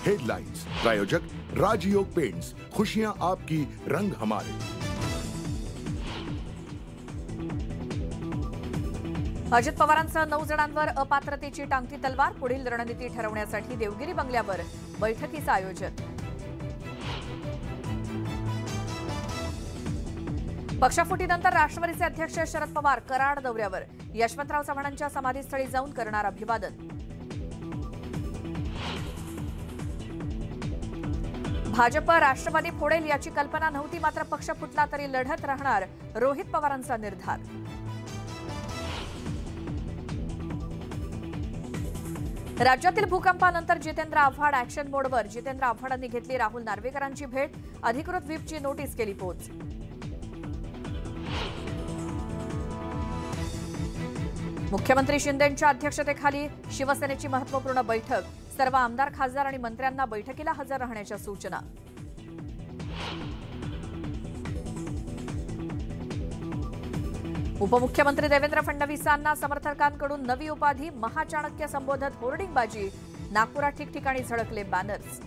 Headlines प्रायोजक राजयोग paints, खुशियां आपकी, रंग हमारे। अजित पवारांसह 9 जणांवर अपात्रतेची टांगती तलवार, पुढील रणनीती ठरवण्यासाठी देवगिरी बंगल्यावर बैठकीचं आयोजन। पक्षफुटीनंतर राष्ट्रवादीचे अध्यक्ष शरद पवार कराड दौऱ्यावर, यशवंतराव चव्हाणांच्या समाधीस्थळी जाऊन करणार अभिवादन। भाजप राष्ट्रवादी फोडेल याची कल्पना नव्हती, मात्र पक्ष फुटला तरी लढत राहणार, रोहित पवारांचा निर्धार। राज्यातील भूकंपानंतर जितेंद्र आव्हाड ऍक्शन मोडवर, जितेंद्र आव्हाडांनी घेतली राहुल नार्वेकरांची भेट, अधिकृत व्हिपची नोटीस केली पोच। मुख्यमंत्री शिंदेंच्या अध्यक्षतेखाली शिवसेनेची महत्त्वपूर्ण बैठक, सर्व आमदार खासदार आणि मंत्र्यांना बैठकीला हजर राहण्याच्या सूचना। उपमुख्यमंत्री देवेंद्र फडणवीसांना समर्थकांकडून नवी उपाधी, महाचाणक्य संबोधत होर्डिंगबाजी, नागपुरात ठिकठिकाणी झळकले बॅनर्स।